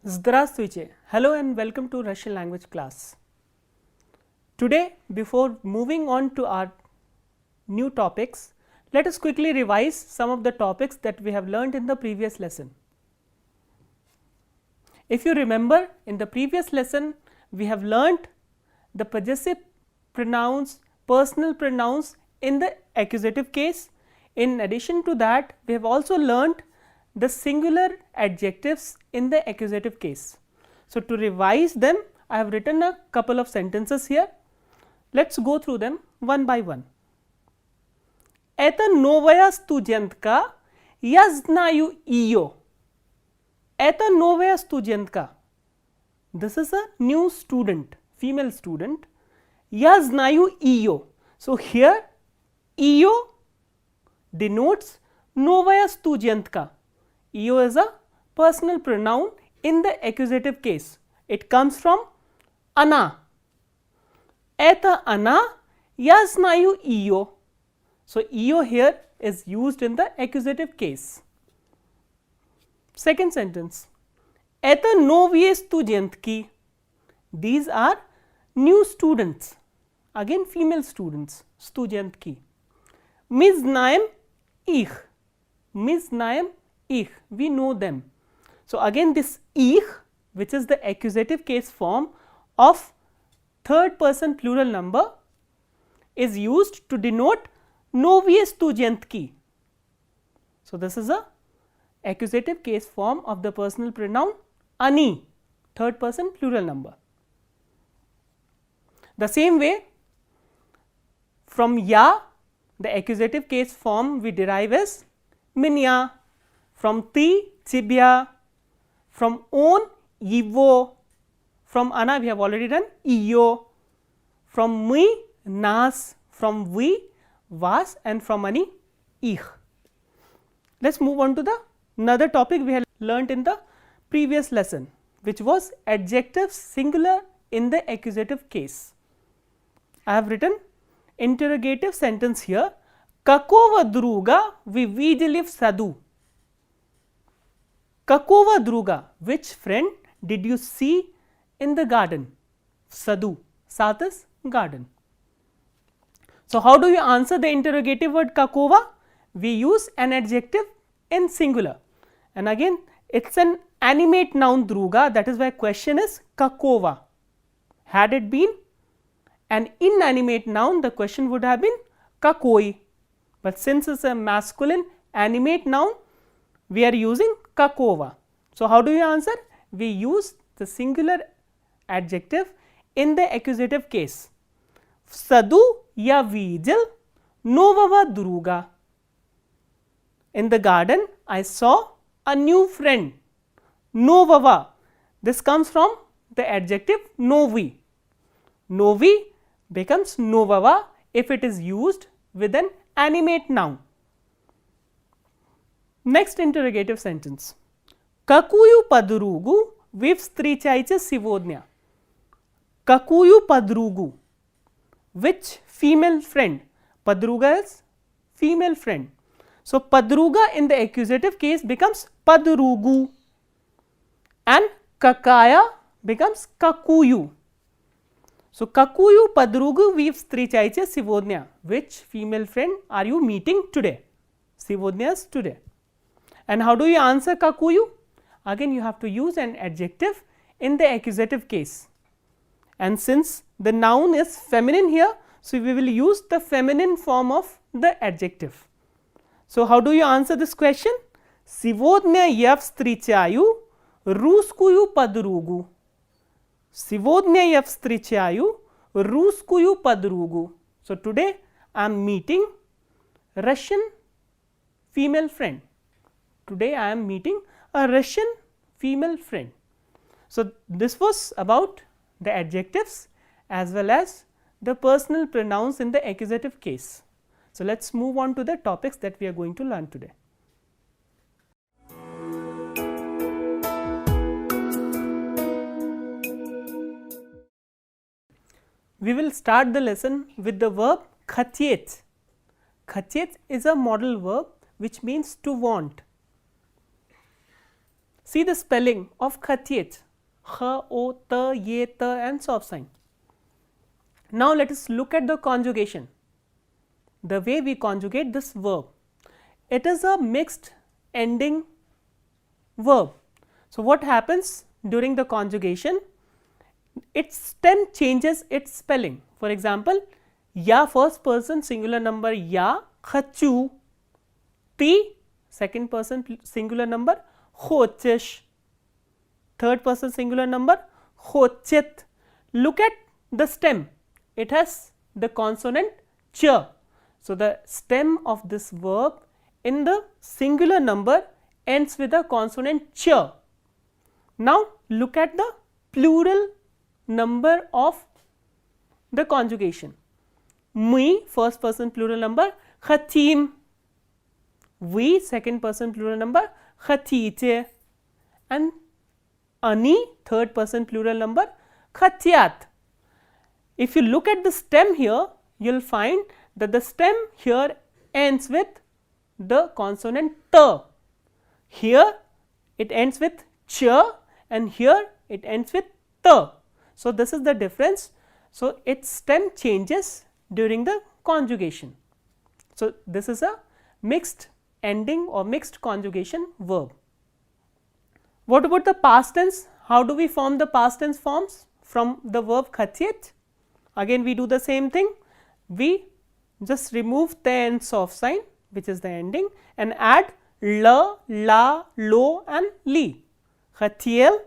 Здравствуйте. Hello and welcome to Russian language class. Today, before moving on to our new topics, let us quickly revise some of the topics that we have learned in the previous lesson. If you remember, in the previous lesson, we have learnt the possessive pronouns, personal pronouns in the accusative case. In addition to that, we have also learnt the singular adjectives in the accusative case. So, to revise them, I have written a couple of sentences here. Let us go through them one by one. Это новая студентка, я знаю ее. Это новая студентка. This is a new student, female student. Я знаю ее. So, here ее denotes новая студентка. Io is a personal pronoun in the accusative case. It comes from она. Это она, я знаю ее. So, io here is used in the accusative case. Second sentence. Это новые студентки. These are new students. Again female students, студентки. Мы знаем их. Мы знаем ich, we know them. So, again this ich, which is the accusative case form of third person plural number, is used to denote novie studentki. So, this is a accusative case form of the personal pronoun ani, third person plural number. The same way, from ya, the accusative case form we derive as minya. From ti, Tibia, from on, Ivo, from ana we have already done Iyo, from me, Nas, from we, Was, and from ani, Ich. Let us move on to the another topic we had learnt in the previous lesson, which was adjectives singular in the accusative case. I have written interrogative sentence here, Какого друга вы видели в саду? Какого друга, which friend did you see in the garden? Sadu, sat is garden. So, how do you answer the interrogative word kakova? We use an adjective in singular, and again it is an animate noun druga, that is why question is kakova. Had it been an inanimate noun, the question would have been kakoi, but since it is a masculine animate noun, we are using kakova. So, how do you answer? We use the singular adjective in the accusative case. В саду я видел нового друга. In the garden, I saw a new friend. Нового. This comes from the adjective novi. Novi becomes novava if it is used with an animate noun. Next interrogative sentence. Какую подругу вы встречаете сегодня? Какую подругу? Which female friend? Подруга is female friend. So, подруга in the accusative case becomes подругу, and какая becomes какую. So, какую подругу вы встречаете сегодня? Which female friend are you meeting today? Сегодня is today. And how do you answer kakuyu? Again you have to use an adjective in the accusative case, and since the noun is feminine here, so we will use the feminine form of the adjective. So, how do you answer this question? Сегодня я встречаю русскую подругу. Сегодня я встречаю русскую подругу. So, today I am meeting Russian female friend. Today I am meeting a Russian female friend. So, this was about the adjectives as well as the personal pronouns in the accusative case. So, let us move on to the topics that we are going to learn today. We will start the lesson with the verb хотеть. Хотеть is a modal verb which means to want. See the spelling of khatyet, kh, o, t, ye, t and soft sign. Now let us look at the conjugation, the way we conjugate this verb. It is a mixed ending verb. So what happens during the conjugation? Its stem changes its spelling. For example, ya first person singular number ya, khachu, ti second person singular number khochish, third person singular number khochit. Look at the stem, it has the consonant ch. So the stem of this verb in the singular number ends with a consonant ch. Now look at the plural number of the conjugation. Me first person plural number khatim, we second person plural number khatite, and ani third person plural number khatyat. If you look at the stem here, you will find that the stem here ends with the consonant t. Here it ends with ch and here it ends with t. So this is the difference. So its stem changes during the conjugation. So this is a mixed ending or mixed conjugation verb. What about the past tense? How do we form the past tense forms from the verb khatyet? Again we do the same thing. We just remove the and soft sign, which is the ending, and add la, la, lo and li. Khathiel,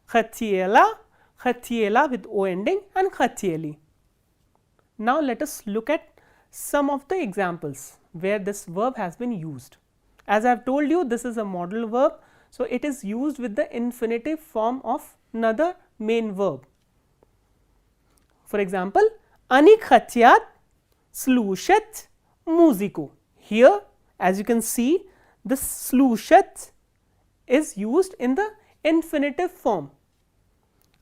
khathiela, khathiela with o ending and khathieli. Now let us look at some of the examples where this verb has been used. As I have told you, this is a modal verb, so it is used with the infinitive form of another main verb. For example, ani khatyat slushat musiku. Here as you can see, the slushat is used in the infinitive form.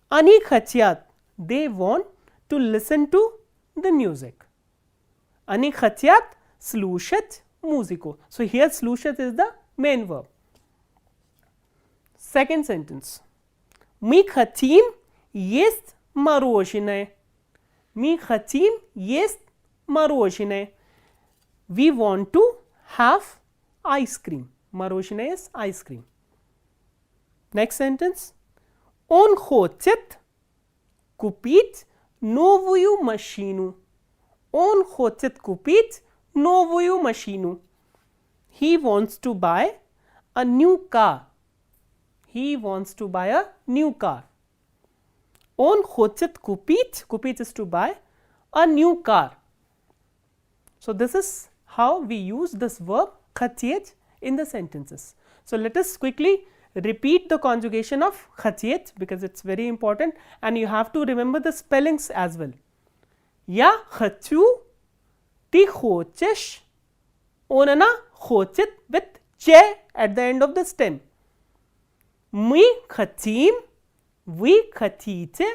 Ani khatyat, they want to listen to the music. Ani khatyat slushat musiku. So here slushat is the main verb. Second sentence, mi khatim есть мороженое. Mi khatim есть мороженое. We want to have ice cream. Мороженое is ice cream. Next sentence, он хочет купить новую машину. Он хочет купить новую машину. He wants to buy a new car. He wants to buy a new car. Он хочет купить, купить is to buy, a new car. So this is how we use this verb khatyet in the sentences. So let us quickly repeat the conjugation of khatyet because it is very important and you have to remember the spellings as well. Ya khachu, ti khochesh, onana khochet with che at the end of the stem. Mi khatim, we khatite,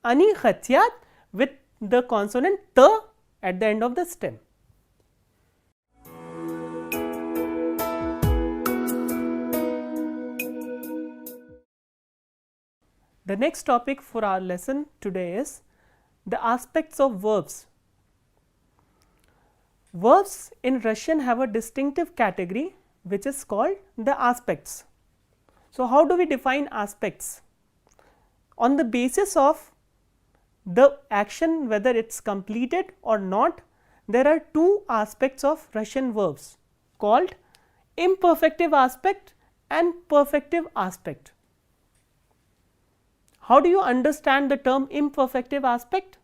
ani khatyat with the consonant t at the end of the stem. The next topic for our lesson today is the aspects of verbs. Verbs in Russian have a distinctive category which is called the aspects. So how do we define aspects? On the basis of the action, whether it is completed or not, there are two aspects of Russian verbs called imperfective aspect and perfective aspect. How do you understand the term imperfective aspect?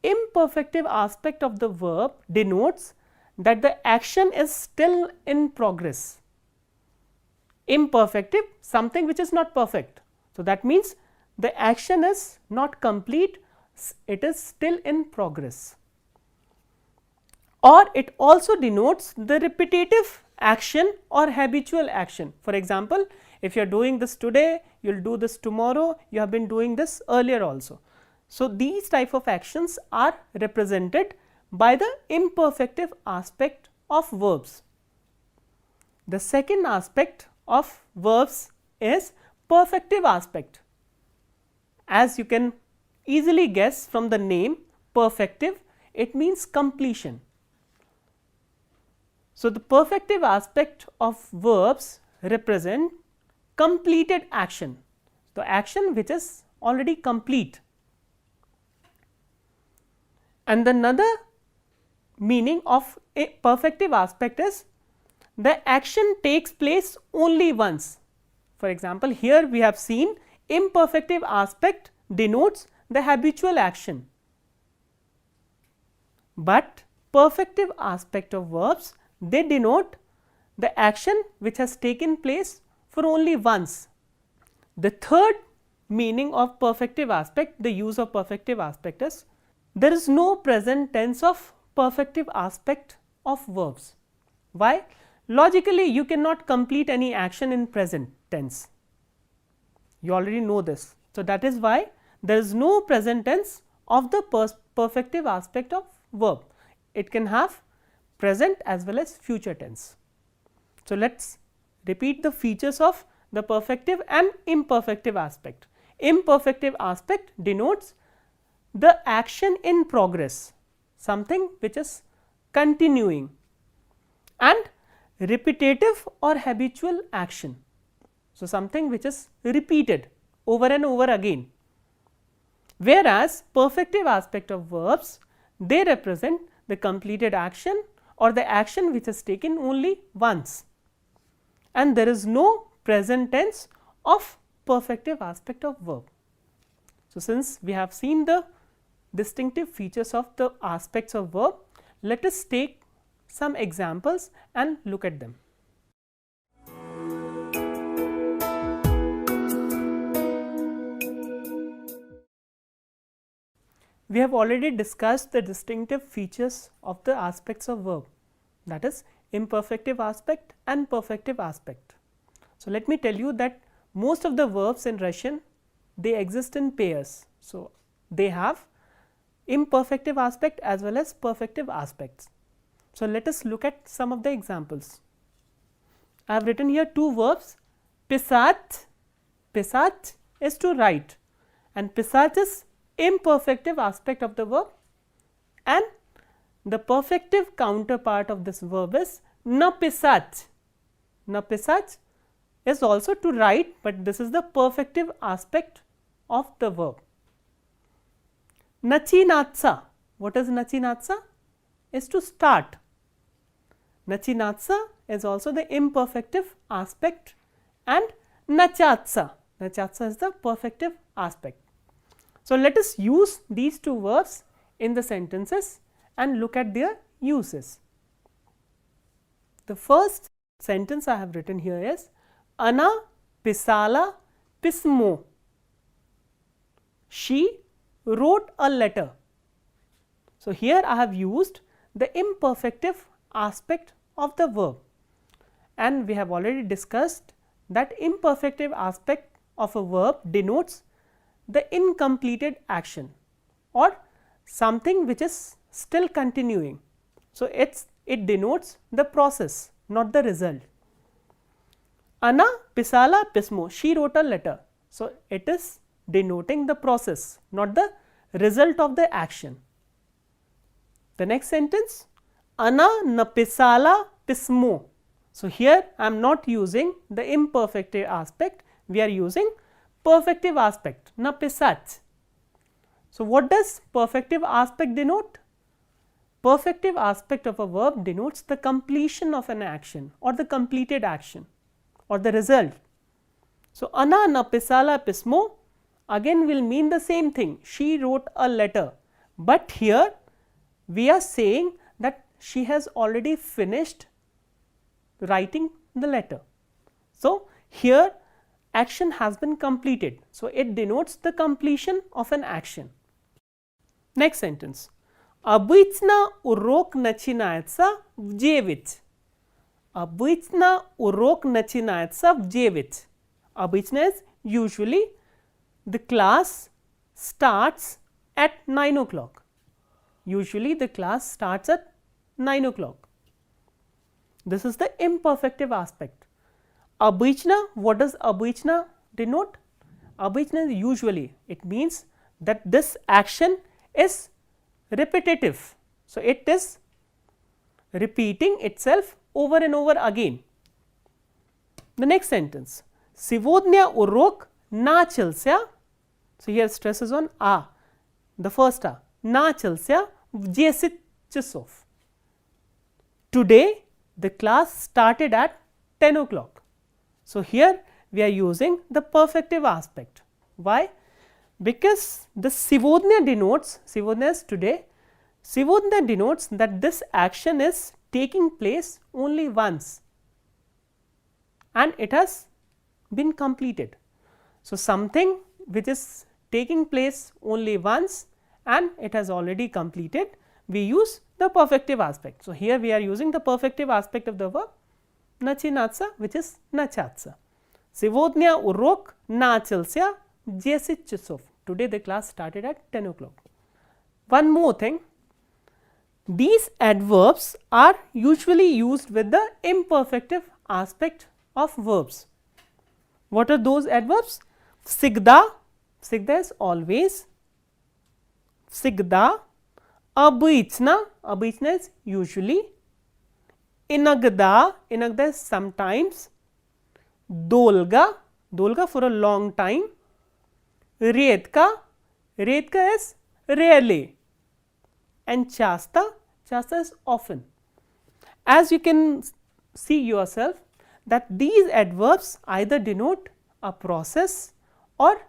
Imperfective aspect of the verb denotes that the action is still in progress. Imperfective, something which is not perfect. So that means the action is not complete, it is still in progress. Or it also denotes the repetitive action or habitual action. For example, if you are doing this today, you will do this tomorrow, you have been doing this earlier also. So these type of actions are represented by the imperfective aspect of verbs. The second aspect of verbs is perfective aspect. As you can easily guess from the name perfective, it means completion. So, the perfective aspect of verbs represent completed action, the action which is already complete. And another meaning of a perfective aspect is the action takes place only once. For example, here we have seen imperfective aspect denotes the habitual action, but perfective aspect of verbs, they denote the action which has taken place for only once. The third meaning of perfective aspect, the use of perfective aspect is there is no present tense of perfective aspect of verbs. Why? Logically, you cannot complete any action in present tense. You already know this. So, that is why there is no present tense of the perfective aspect of verb. It can have present as well as future tense. So, let us repeat the features of the perfective and imperfective aspect. Imperfective aspect denotes the action in progress, something which is continuing, and repetitive or habitual action. So, something which is repeated over and over again, whereas perfective aspect of verbs, they represent the completed action or the action which is taken only once, and there is no present tense of perfective aspect of verb. So, since we have seen the distinctive features of the aspects of verb, let us take some examples and look at them. We have already discussed the distinctive features of the aspects of verb, that is imperfective aspect and perfective aspect. So, let me tell you that most of the verbs in Russian, they exist in pairs. So, they have imperfective aspect as well as perfective aspects. So, let us look at some of the examples. I have written here two verbs, pisat. Pisat is to write, and pisat is imperfective aspect of the verb, and the perfective counterpart of this verb is napisat. Napisat is also to write, but this is the perfective aspect of the verb. Nachinatsa. What is nachinatsa? Is to start. Nachinatsa is also the imperfective aspect, and nachatsa. Nachatsa is the perfective aspect. So, let us use these two verbs in the sentences and look at their uses. The first sentence I have written here is Ana pisala pismo. She wrote a letter. So, here I have used the imperfective aspect of the verb, and we have already discussed that imperfective aspect of a verb denotes the incompleted action or something which is still continuing. So, it denotes the process, not the result. Ana pisala pismo, she wrote a letter. So, it is denoting the process, not the result of the action. The next sentence, Ana napisala pismo. So, here I am not using the imperfective aspect, we are using perfective aspect, napisat. So, what does perfective aspect denote? Perfective aspect of a verb denotes the completion of an action or the completed action or the result. So, Ana napisala pismo again will mean the same thing, she wrote a letter, but here we are saying that she has already finished writing the letter. So, here action has been completed. So, it denotes the completion of an action. Next sentence, Обычно урок начинается в 9. Обычно урок начинается в 9. Обычно is usually, the class starts at 9 o'clock. Usually the class starts at 9 o'clock. This is the imperfective aspect. Abhichna, what does abhichna denote? Abhichna usually it means that this action is repetitive. So, it is repeating itself over and over again. The next sentence, Sivodnya urok начался. So, here stress is on a, the first a, начался в 10 часов. Today the class started at 10 o'clock. So, here we are using the perfective aspect. Why? Because the Sivodnya denotes, Sivodnya is today, Sivodnya denotes that this action is taking place only once and it has been completed. So, something which is taking place only once and it has already completed, we use the perfective aspect. So, here we are using the perfective aspect of the verb начинаться, which is начаться. Сегодня урок начался в 10 часов. Today the class started at 10 o'clock. One more thing, these adverbs are usually used with the imperfective aspect of verbs. What are those adverbs? Всегда, всегда is always, всегда, обычно, обычно is usually, иногда, иногда is sometimes, долго, долго for a long time, редко, редко is rarely, and часто, часто is often. As you can see yourself that these adverbs either denote a process or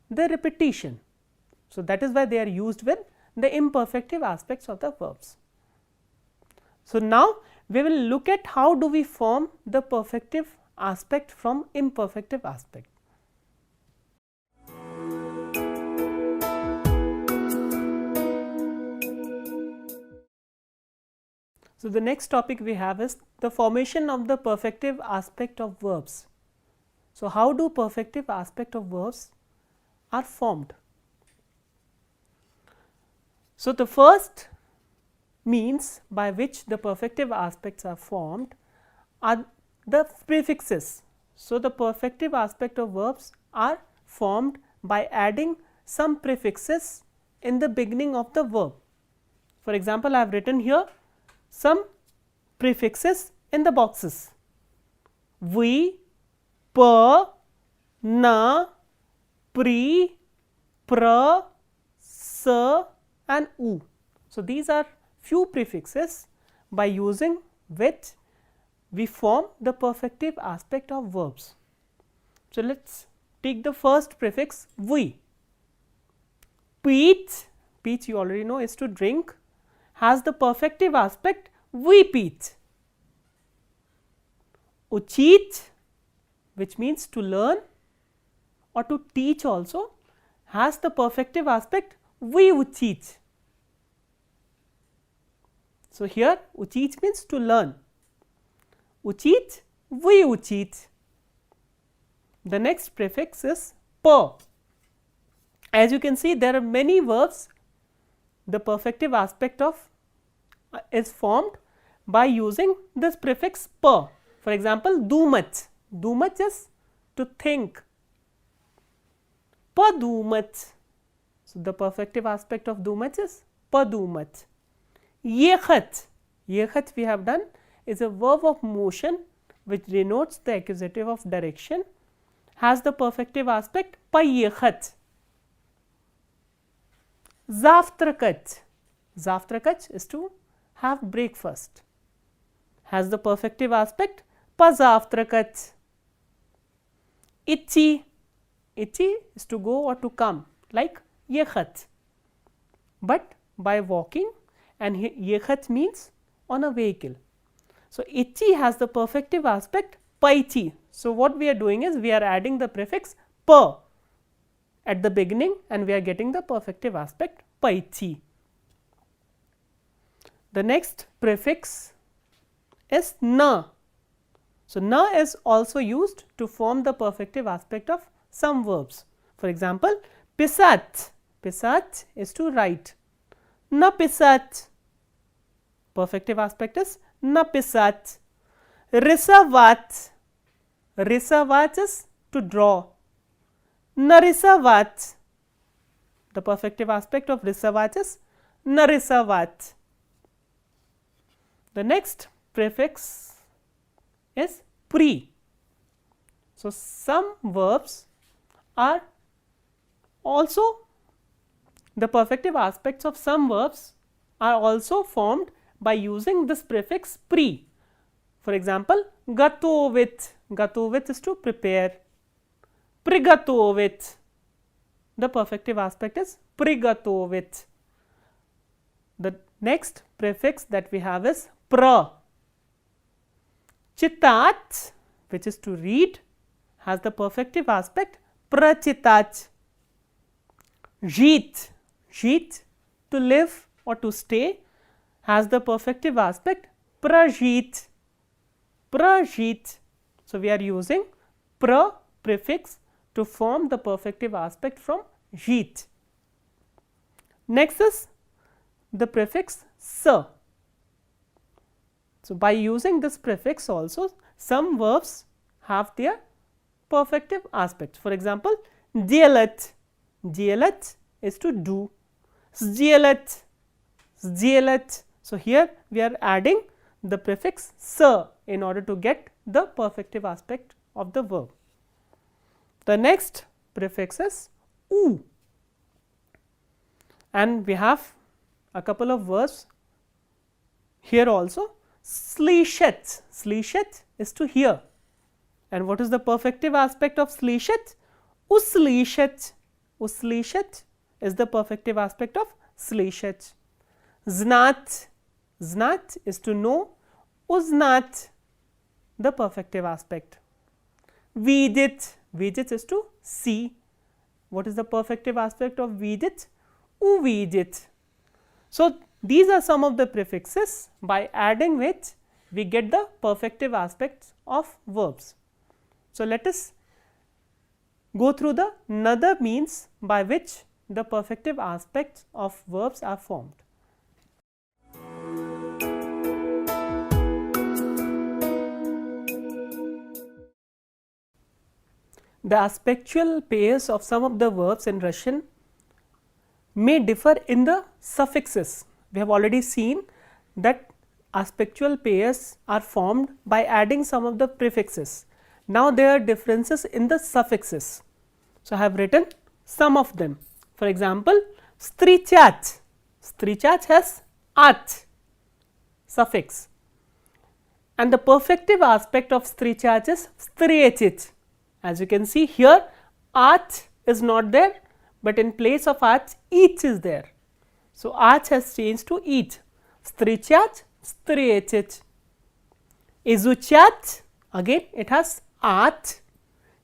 the repetition. So, that is why they are used with the imperfective aspects of the verbs. So, now we will look at how do we form the perfective aspect from imperfective aspect. So, the next topic we have is the formation of the perfective aspect of verbs. So, how do perfective aspect of verbs are formed? So, the first means by which the perfective aspects are formed are the prefixes. So, the perfective aspect of verbs are formed by adding some prefixes in the beginning of the verb. For example, I have written here some prefixes in the boxes: vi, pa, na, pri, pra, sa and u. So, these are few prefixes by using which we form the perfective aspect of verbs. So, let us take the first prefix vi. Pít, pít you already know is to drink, has the perfective aspect vi pít. Uchit, which means to learn or to teach also, has the perfective aspect vi uchit. So, here uchit means to learn, uchit, vi uchit. The next prefix is pa. As you can see, there are many verbs, the perfective aspect of is formed by using this prefix pa. For example, dumat, dumat is to think, pa dumat. So, the perfective aspect of dumat is pa dumat. Yekhat, yekhat we have done is a verb of motion which denotes the accusative of direction, has the perfective aspect pa yekhat. Zavtrakat, zavtrakat is to have breakfast, has the perfective aspect pa zavtrakat. Itchi, itchi is to go or to come like yekhat, but by walking, and yekhat means on a vehicle. So, itchi has the perfective aspect paichi. So, what we are doing is we are adding the prefix pa at the beginning and we are getting the perfective aspect paichi. The next prefix is na. So, na is also used to form the perfective aspect of some verbs. For example, pisat, pisat is to write, napisat, perfective aspect is napisat. Risavat, Risavach is to draw. Narisavach. The perfective aspect of risavach is narisavach. The next prefix is pre. So, some verbs are also, the perfective aspects of some verbs are also formed by using this prefix pre. For example, gatovit. Gatovit is to prepare. Prigatovit. The perfective aspect is prigatovit. The next prefix that we have is pra. Chitat, which is to read, has the perfective aspect prachitat. Jit, jit, to live or to stay, has the perfective aspect prajit. Prajit. So, we are using pra prefix to form the perfective aspect from jit. Next is the prefix sa. So, by using this prefix also, some verbs have their perfective aspects. For example, dielet. Dielet is to do. Sdielet. Sdielet. So, here we are adding the prefix sa in order to get the perfective aspect of the verb. The next prefix is u, and we have a couple of verbs here also. Slishet. Slishet is to hear, and what is the perfective aspect of slishet? Uslishet. Uslishet is the perfective aspect of slishet. Znat. Znat is to know. Uznat, the perfective aspect. Vidit. Vidit is to see. What is the perfective aspect of vidit? Uvidit. So, these are some of the prefixes by adding which we get the perfective aspects of verbs. So, let us go through the another means by which the perfective aspects of verbs are formed. The aspectual pairs of some of the verbs in Russian may differ in the suffixes. We have already seen that aspectual pairs are formed by adding some of the prefixes. Now, there are differences in the suffixes. So, I have written some of them. For example, strichach. Strichach has ach suffix, and the perfective aspect of strichach is striechit. As you can see here, ach is not there, but in place of ach, each is there. So, ach has changed to each. Strichach, striechit. Izuchach, again it has ach,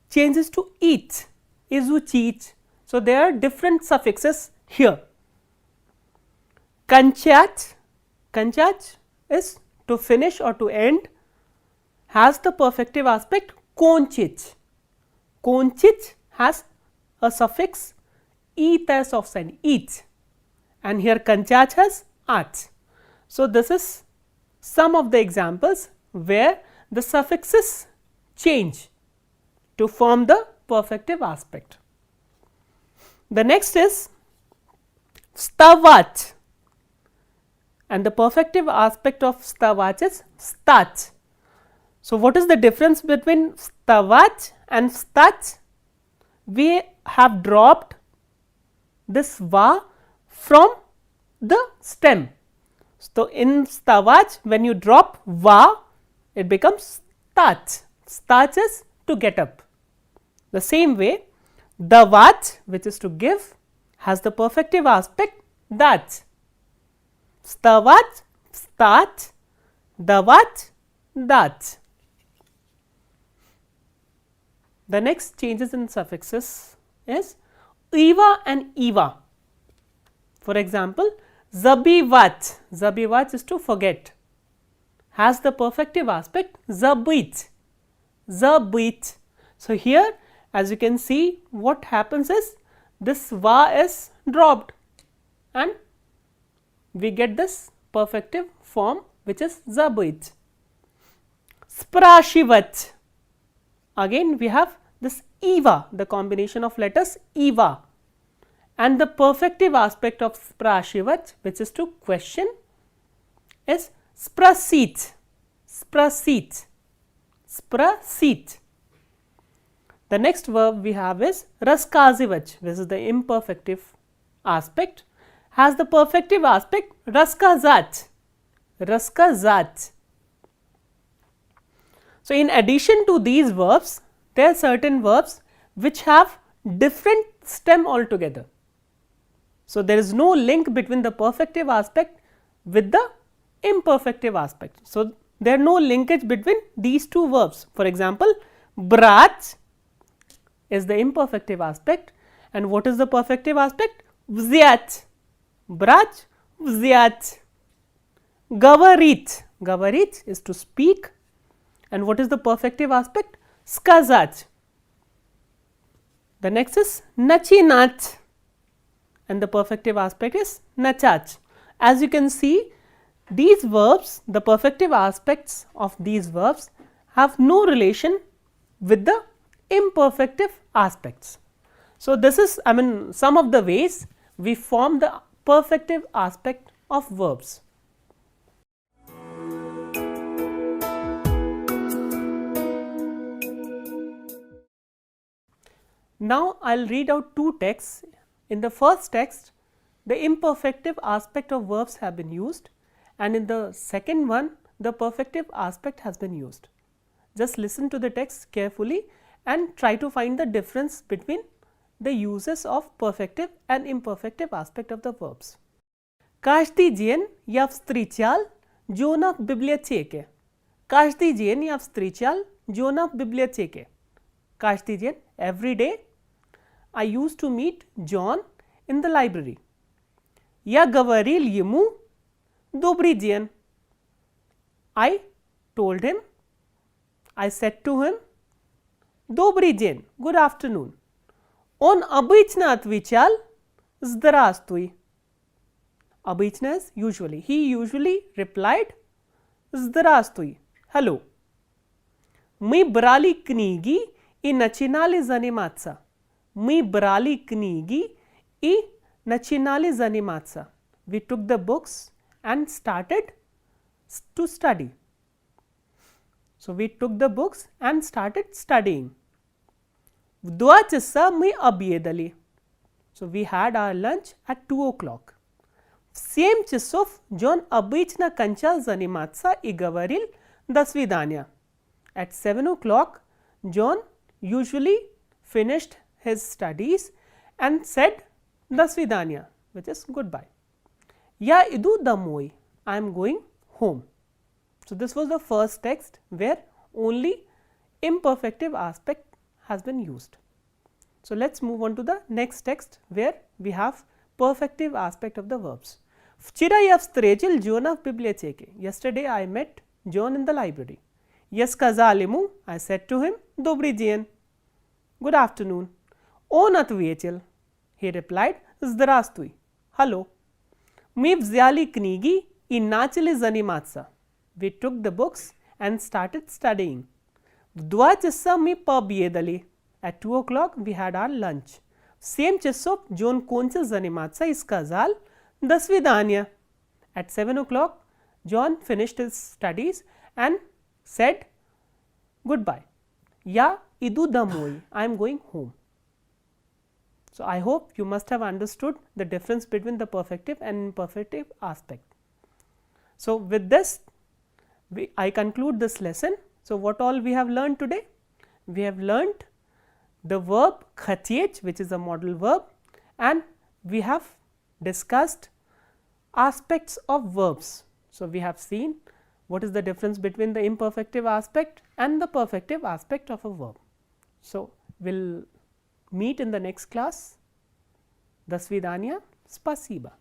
changes to each. Izuchich. So, there are different suffixes here. Kanchach. Kanchach is to finish or to end, has the perfective aspect konchich. Konchich has a suffix eat as of sign, each, and here kanchach has ach. So, this is some of the examples where the suffixes change to form the perfective aspect. The next is stavach, and the perfective aspect of stavach is stach. So, what is the difference between stavach and stach? We have dropped this va from the stem. So, in stavach, when you drop va, it becomes stach. Stach is to get up. The same way, davach, which is to give, has the perfective aspect dach. Stavach, stach, davach, dach. The next changes in suffixes is eva and eva. For example, zabivach. Zabivach is to forget, has the perfective aspect zabit. Zabit. So, here as you can see, what happens is this va is dropped and we get this perfective form which is zabit. Sprashivach. again we have this eva, the combination of letters eva, and the perfective aspect of sprashivat, which is to question, is sprasit, sprasit, sprasit. The next verb we have is raskazivach, which is the imperfective aspect, has the perfective aspect raskazat, raskazat. So, in addition to these verbs, there are certain verbs which have different stem altogether. So, there is no link between the perfective aspect with the imperfective aspect. So, there are no linkage between these two verbs. For example, brach is the imperfective aspect, and what is the perfective aspect? Vzyat, brach, vzyat. Gavarit, gavarit is to speak, and what is the perfective aspect? Skazat. The next is nachinat, and the perfective aspect is nachach. As you can see, these verbs, the perfective aspects of these verbs have no relation with the imperfective aspects. So, this is some of the ways we form the perfective aspect of verbs. Now, I will read out two texts. In the first text, the imperfective aspect of verbs have been used, and in the second one, the perfective aspect has been used. Just listen to the text carefully and try to find the difference between the uses of perfective and imperfective aspect of the verbs. Каждый день я встречал Джона в библиотеке. Каждый день я встречал Джона в библиотеке. Каждый день, every day, I used to meet John in the library. Я говорил ему добрый день. I told him, I said to him, добрый день, good afternoon. Он обычно отвечал здравствуй. Обычно is usually. He usually replied здравствуй, hello. Мы брали книги и начинали заниматься. Мы брали книги и начинали заниматься. We took the books and started to study. So, we took the books and started studying. В 2 часа мы обедали. So, we had our lunch at 2 o'clock. В 7 часов John обычно кончал заниматься и говорил до свидания. At 7 o'clock, John usually finished his studies and said до свидания, which is goodbye. Я иду домой. I am going home. So, this was the first text where only imperfective aspect has been used. So, let us move on to the next text where we have perfective aspect of the verbs. Вчера я встретил Джона в библиотеке. Yesterday I met John in the library. Я сказал ему, I said to him, добрый день, good afternoon. Он ответил, he replied, здравствуй, hello. Мы взяли книги и начали заниматься. We took the books and started studying. В 2 часа мы пообедали. At 2 o'clock we had our lunch. В 7 часов John кончил заниматься и сказал до свидания. At 7 o'clock John finished his studies and said goodbye. Я иду домой. I am going home. So, I hope you must have understood the difference between the perfective and imperfective aspect. So, with this I conclude this lesson. So, what all we have learned today? We have learned the verb khatiyech, which is a modal verb, and we have discussed aspects of verbs. So, we have seen what is the difference between the imperfective aspect and the perfective aspect of a verb. So, we will meet in the next class. До свидания, спасибо.